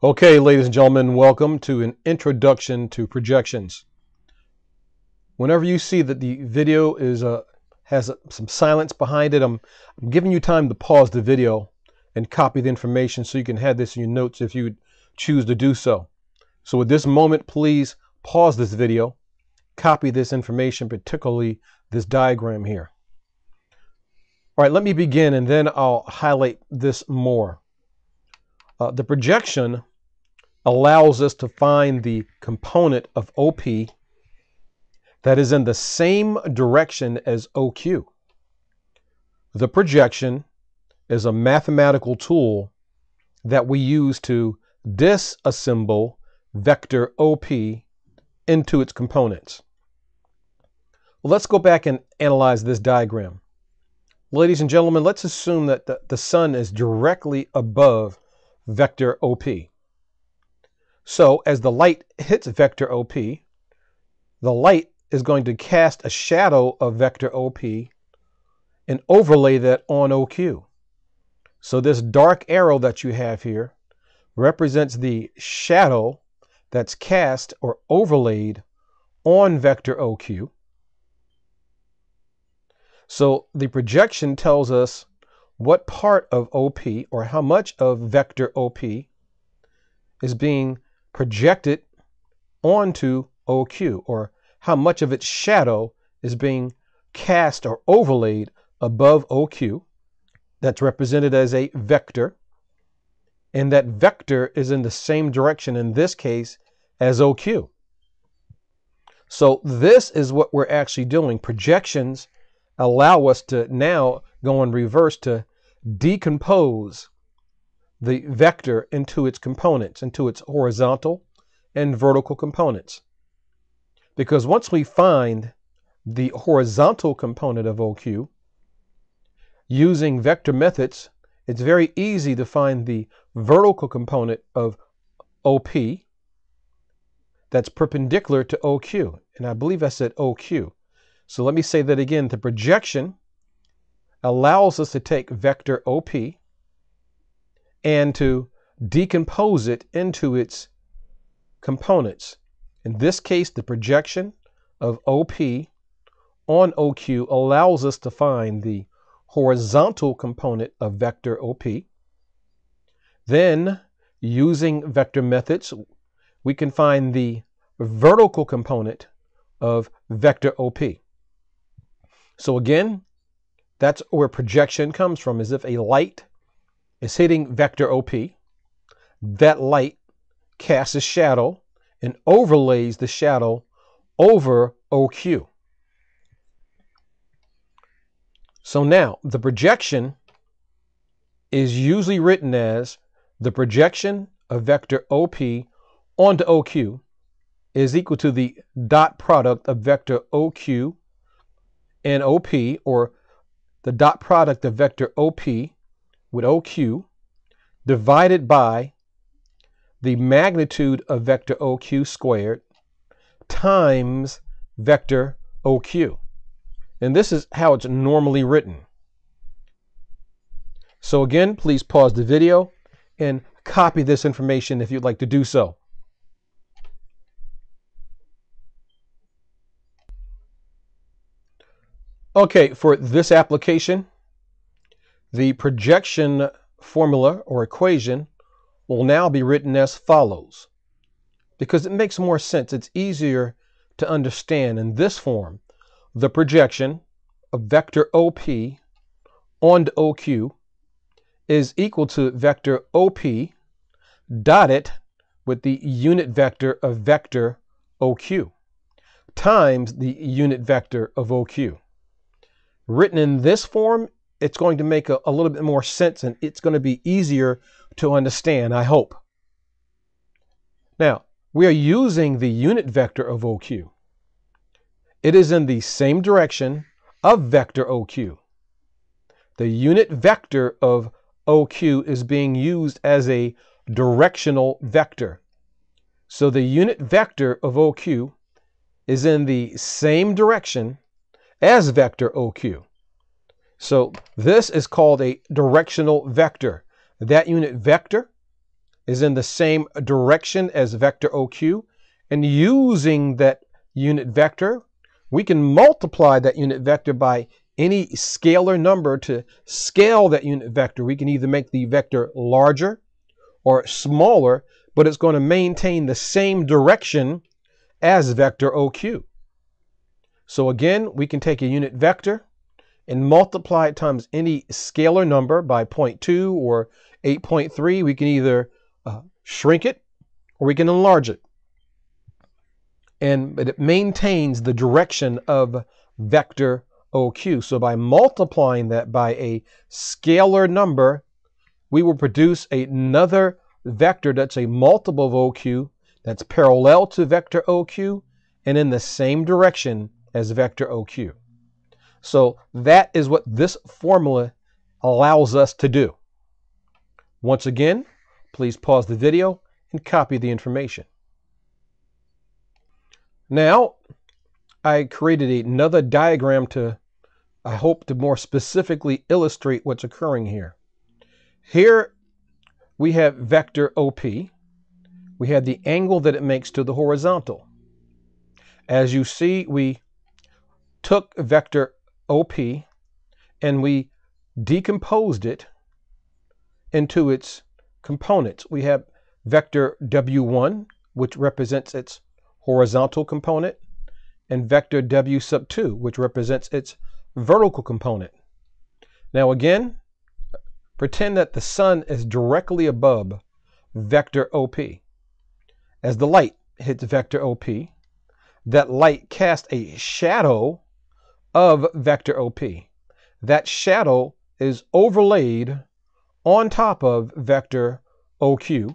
Okay, ladies and gentlemen, welcome to an introduction to projections. Whenever you see that the video has some silence behind it, I'm giving you time to pause the video and copy the information so you can have this in your notes if you choose to do so. So at this moment, please pause this video, copy this information, particularly this diagram here. All right, let me begin and then I'll highlight this more. The projection allows us to find the component of OP that is in the same direction as OQ. The projection is a mathematical tool that we use to disassemble vector OP into its components. Well, let's go back and analyze this diagram. Ladies and gentlemen, let's assume that the sun is directly above vector OP. So as the light hits vector OP, the light is going to cast a shadow of vector OP and overlay that on OQ. So this dark arrow that you have here represents the shadow that's cast or overlaid on vector OQ. So the projection tells us what part of OP or how much of vector OP is being projected onto OQ, or how much of its shadow is being cast or overlaid above OQ. That's represented as a vector, and that vector is in the same direction in this case as OQ. So this is what we're actually doing. Projections allow us to now go in reverse to decompose the vector into its components, into its horizontal and vertical components. Because once we find the horizontal component of OQ, using vector methods, it's very easy to find the vertical component of OP that's perpendicular to OQ. And I believe I said OQ. So let me say that again. The projection allows us to take vector OP and to decompose it into its components. In this case, the projection of OP on OQ allows us to find the horizontal component of vector OP. Then, using vector methods, we can find the vertical component of vector OP. So again, that's where projection comes from, as if a light is hitting vector OP. That light casts a shadow and overlays the shadow over OQ. So now the projection is usually written as the projection of vector OP onto OQ is equal to the dot product of vector OQ and OP, or the dot product of vector OP with OQ divided by the magnitude of vector OQ squared times vector OQ. And this is how it's normally written. So again, please pause the video and copy this information if you'd like to do so. Okay, for this application, the projection formula or equation will now be written as follows, because it makes more sense. It's easier to understand in this form. The projection of vector OP onto OQ is equal to vector OP dotted with the unit vector of vector OQ times the unit vector of OQ. Written in this form, it's going to make a little bit more sense, and it's going to be easier to understand, I hope. Now, we are using the unit vector of OQ. It is in the same direction of vector OQ. The unit vector of OQ is being used as a directional vector. So the unit vector of OQ is in the same direction as vector OQ. So this is called a directional vector. That unit vector is in the same direction as vector OQ. And using that unit vector, we can multiply that unit vector by any scalar number to scale that unit vector. We can either make the vector larger or smaller, but it's going to maintain the same direction as vector OQ. So again, we can take a unit vector and multiply it times any scalar number by 0.2 or 8.3. We can either shrink it or we can enlarge it. But it maintains the direction of vector OQ. So by multiplying that by a scalar number, we will produce another vector that's a multiple of OQ, that's parallel to vector OQ and in the same direction as vector OQ. So that is what this formula allows us to do. Once again, please pause the video and copy the information. Now, I created another diagram to, I hope, to more specifically illustrate what's occurring here. Here we have vector OP. We have the angle that it makes to the horizontal. As you see, we took vector OP and we decomposed it into its components. We have vector W1, which represents its horizontal component, and vector W sub 2, which represents its vertical component. Now again, pretend that the sun is directly above vector OP. As the light hits vector OP, that light casts a shadow of vector OP. That shadow is overlaid on top of vector OQ,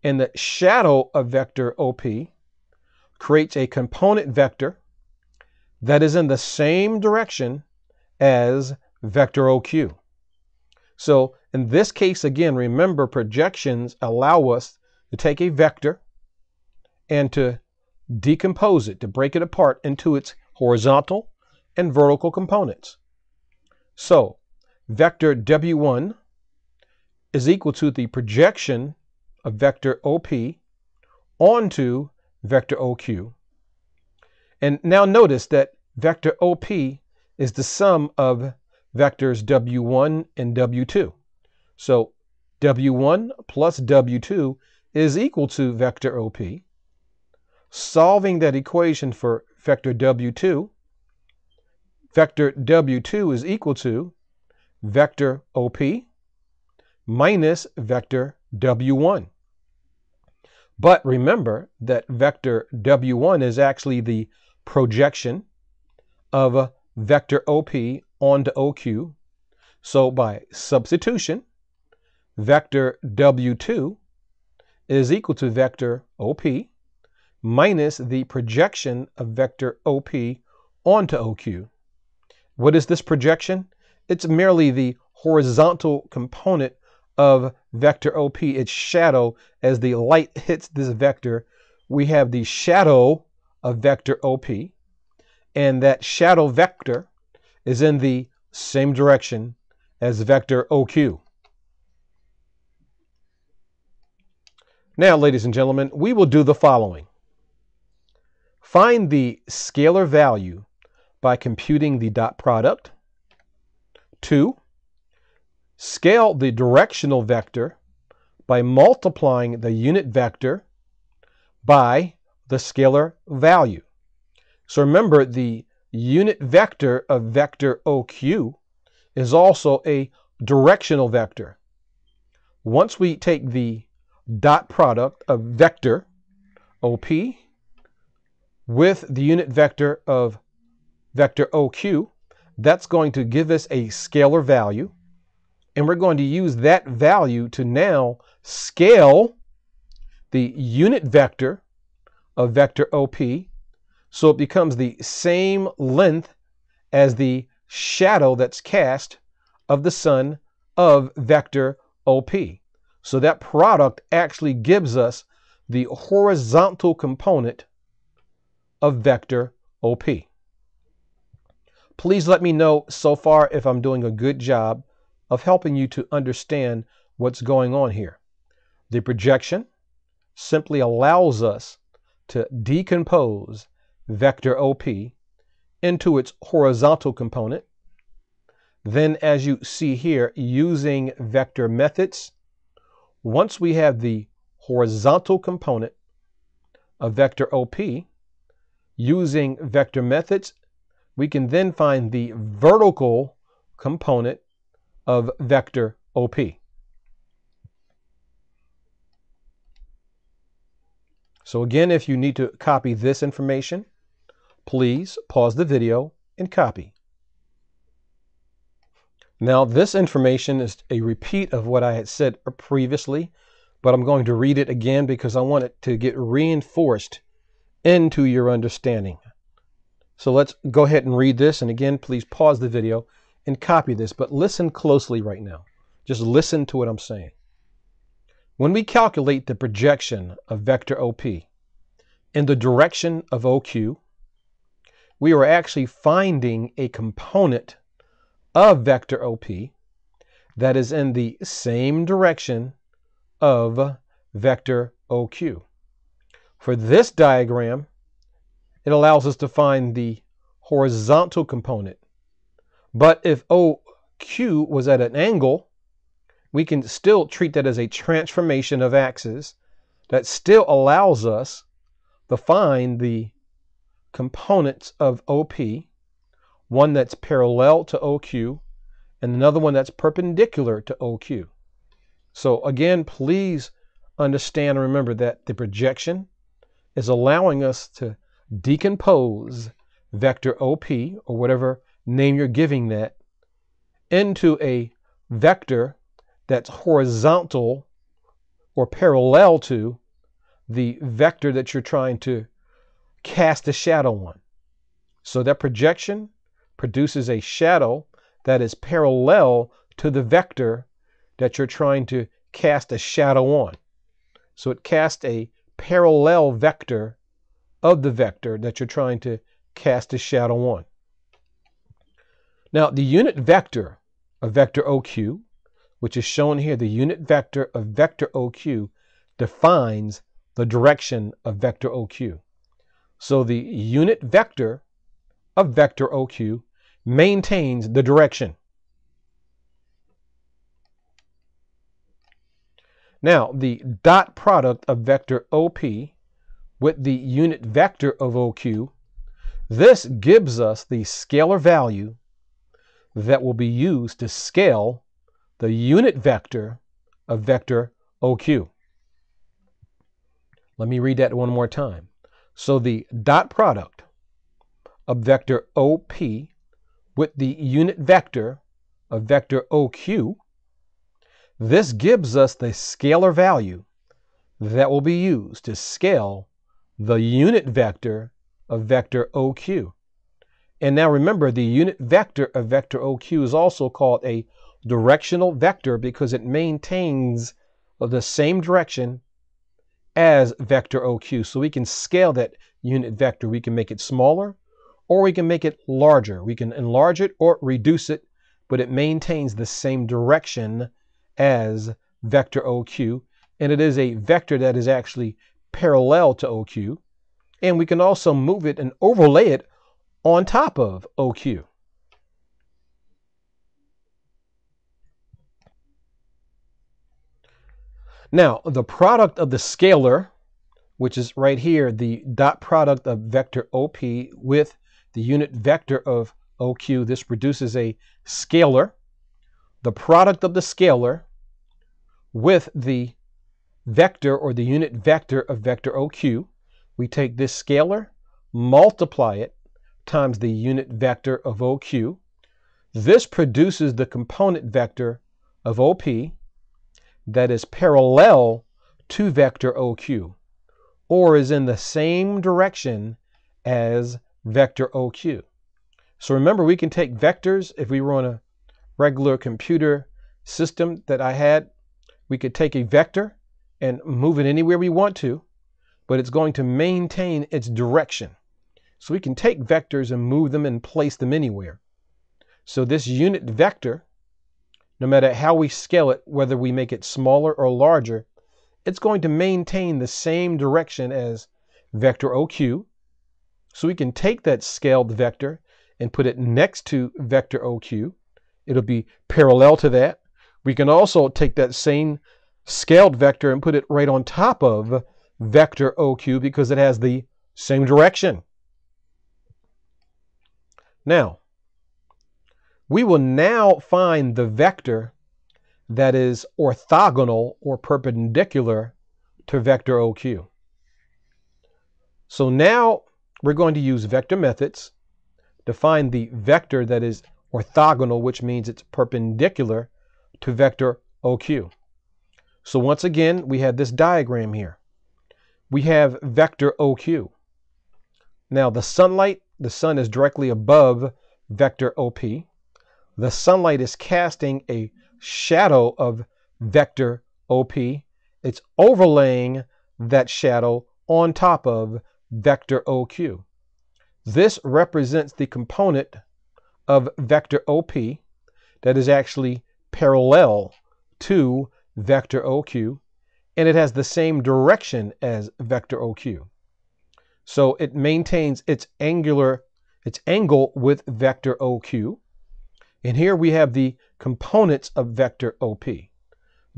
and the shadow of vector OP creates a component vector that is in the same direction as vector OQ. So in this case, again, remember, projections allow us to take a vector and to decompose it, to break it apart into its horizontal and vertical components. So vector W1 is equal to the projection of vector OP onto vector OQ. And now notice that vector OP is the sum of vectors W1 and W2. So W1 plus W2 is equal to vector OP. Solving that equation for vector W2 is equal to vector OP minus vector W1. But remember that vector W1 is actually the projection of vector OP onto OQ. So by substitution, vector W2 is equal to vector OP minus the projection of vector OP onto OQ. What is this projection? It's merely the horizontal component of vector OP, its shadow. As the light hits this vector, we have the shadow of vector OP, and that shadow vector is in the same direction as vector OQ. Now, ladies and gentlemen, we will do the following. Find the scalar value by computing the dot product. 2, scale the directional vector by multiplying the unit vector by the scalar value. So remember, the unit vector of vector OQ is also a directional vector. Once we take the dot product of vector OP with the unit vector of vector OQ, that's going to give us a scalar value. And we're going to use that value to now scale the unit vector of vector OP so it becomes the same length as the shadow that's cast of the sun of vector OP. So that product actually gives us the horizontal component of vector OP. Please let me know so far if I'm doing a good job of helping you to understand what's going on here. The projection simply allows us to decompose vector OP into its horizontal component. Then, as you see here, using vector methods, once we have the horizontal component of vector OP, using vector methods, we can then find the vertical component of vector OP. So again, if you need to copy this information, please pause the video and copy. Now, this information is a repeat of what I had said previously, but I'm going to read it again because I want it to get reinforced into your understanding. So let's go ahead and read this. And again, please pause the video and copy this, but listen closely right now. Just listen to what I'm saying. When we calculate the projection of vector OP in the direction of OQ, we are actually finding a component of vector OP that is in the same direction of vector OQ. For this diagram, it allows us to find the horizontal component. But if OQ was at an angle, we can still treat that as a transformation of axes that still allows us to find the components of OP, one that's parallel to OQ and another one that's perpendicular to OQ. So again, please understand and remember that the projection is allowing us to decompose vector OP, or whatever name you're giving that, into a vector that's horizontal or parallel to the vector that you're trying to cast a shadow on. So that projection produces a shadow that is parallel to the vector that you're trying to cast a shadow on. So it casts a parallel vector of the vector that you're trying to cast a shadow on. Now, the unit vector of vector OQ, which is shown here, the unit vector of vector OQ defines the direction of vector OQ. So the unit vector of vector OQ maintains the direction. Now, the dot product of vector OP with the unit vector of OQ, this gives us the scalar value that will be used to scale the unit vector of vector OQ. Let me read that one more time. So the dot product of vector OP with the unit vector of vector OQ, this gives us the scalar value that will be used to scale the unit vector of vector OQ. And now remember, the unit vector of vector OQ is also called a directional vector because it maintains the same direction as vector OQ. So we can scale that unit vector. We can make it smaller or we can make it larger. We can enlarge it or reduce it, but it maintains the same direction as vector OQ. And it is a vector that is actually parallel to OQ. And we can also move it and overlay it on top of OQ. Now, the product of the scalar, which is right here, the dot product of vector OP with the unit vector of OQ, this produces a scalar. The product of the scalar with the vector or the unit vector of vector OQ, we take this scalar, multiply it times the unit vector of OQ. This produces the component vector of OP that is parallel to vector OQ, or is in the same direction as vector OQ. So remember, we can take vectors. If we were on a regular computer system that I had, we could take a vector and move it anywhere we want to, but it's going to maintain its direction. So we can take vectors and move them and place them anywhere. So this unit vector, no matter how we scale it, whether we make it smaller or larger, it's going to maintain the same direction as vector OQ. So we can take that scaled vector and put it next to vector OQ. It'll be parallel to that. We can also take that same scaled vector and put it right on top of vector OQ because it has the same direction. Now, we will now find the vector that is orthogonal or perpendicular to vector OQ. So now we're going to use vector methods to find the vector that is orthogonal, which means it's perpendicular to vector OQ. So once again, we have this diagram here. We have vector OQ. Now the sun is directly above vector OP. The sunlight is casting a shadow of vector OP. It's overlaying that shadow on top of vector OQ. This represents the component of vector OP that is actually parallel to vector OQ, and it has the same direction as vector OQ. So it maintains its angle with vector OQ. And here we have the components of vector OP,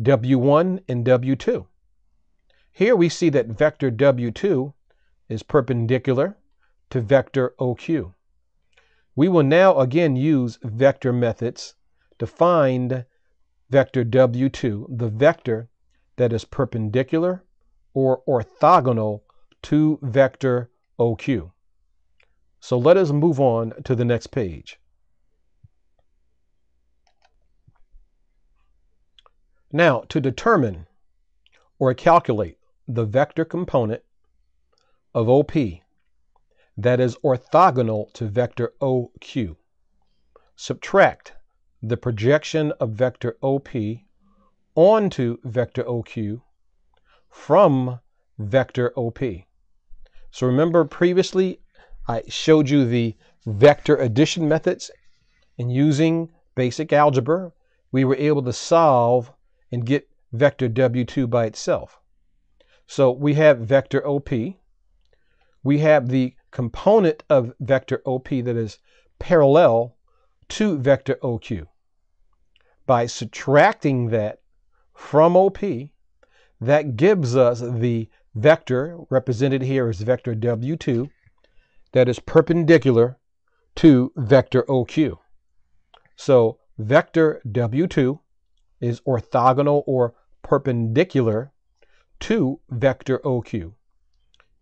W1 and W2. Here we see that vector W2 is perpendicular to vector OQ. We will now again use vector methods to find vector W2, the vector that is perpendicular or orthogonal to vector OQ. So let us move on to the next page. Now, to determine or calculate the vector component of OP that is orthogonal to vector OQ, subtract the projection of vector OP onto vector OQ from vector OP. So remember previously I showed you the vector addition methods, and using basic algebra we were able to solve and get vector W2 by itself. So we have vector OP. We have the component of vector OP that is parallel to vector OQ. By subtracting that from OP, that gives us the vector represented here as vector W2 that is perpendicular to vector OQ. So vector W2 is orthogonal or perpendicular to vector OQ.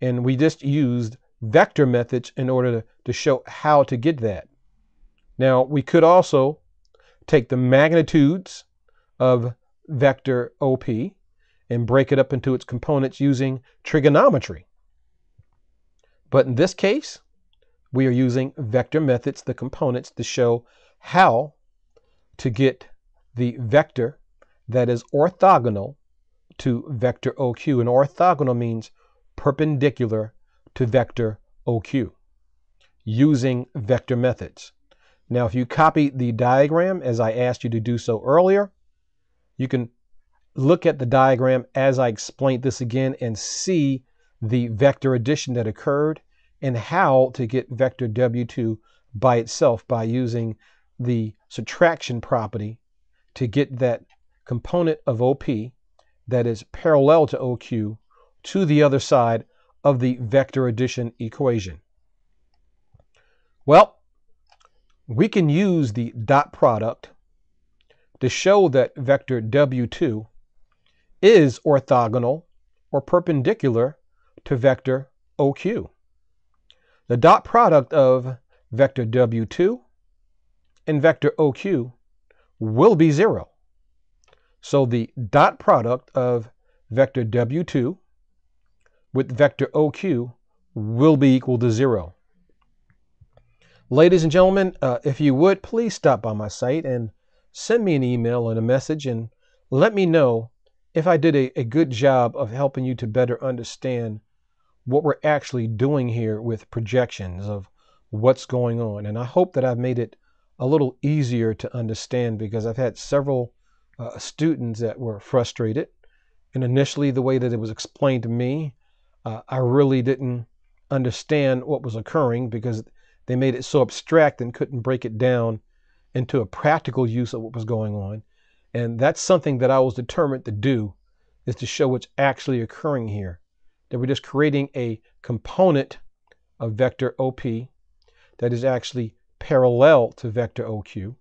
And we just used vector methods in order to show how to get that. Now, we could also take the magnitudes of vector OP and break it up into its components using trigonometry. But in this case, we are using vector methods, the components, to show how to get the vector that is orthogonal to vector OQ. And orthogonal means perpendicular to vector OQ using vector methods. Now, if you copy the diagram as I asked you to do so earlier, you can look at the diagram as I explained this again and see the vector addition that occurred and how to get vector W2 by itself by using the subtraction property to get that component of OP that is parallel to OQ to the other side of the vector addition equation. Well, we can use the dot product to show that vector W2 is orthogonal or perpendicular to vector OQ. The dot product of vector W2 and vector OQ will be 0. So the dot product of vector W2 with vector OQ will be equal to 0. Ladies and gentlemen, if you would, please stop by my site and send me an email and a message and let me know if I did a good job of helping you to better understand what we're actually doing here with projections of what's going on. And I hope that I've made it a little easier to understand, because I've had several students that were frustrated And initially, the way that it was explained to me, I really didn't understand what was occurring because they made it so abstract and couldn't break it down into a practical use of what was going on. And that's something that I was determined to do, is to show what's actually occurring here. That we're just creating a component of vector OP that is actually parallel to vector OQ.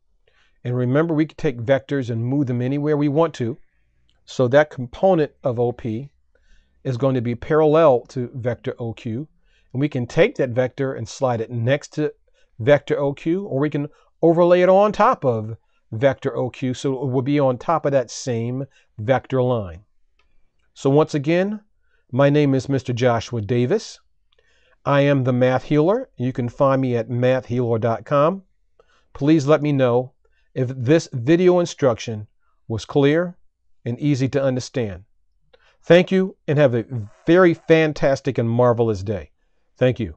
And remember, we can take vectors and move them anywhere we want to. So that component of OP is going to be parallel to vector OQ. And we can take that vector and slide it next to vector OQ, or we can overlay it on top of vector OQ, so it will be on top of that same vector line. So once again, my name is Mr. Joshua Davis. I am the Math Healer. You can find me at mathhealer.com. Please let me know if this video instruction was clear and easy to understand. Thank you, and have a very fantastic and marvelous day. Thank you.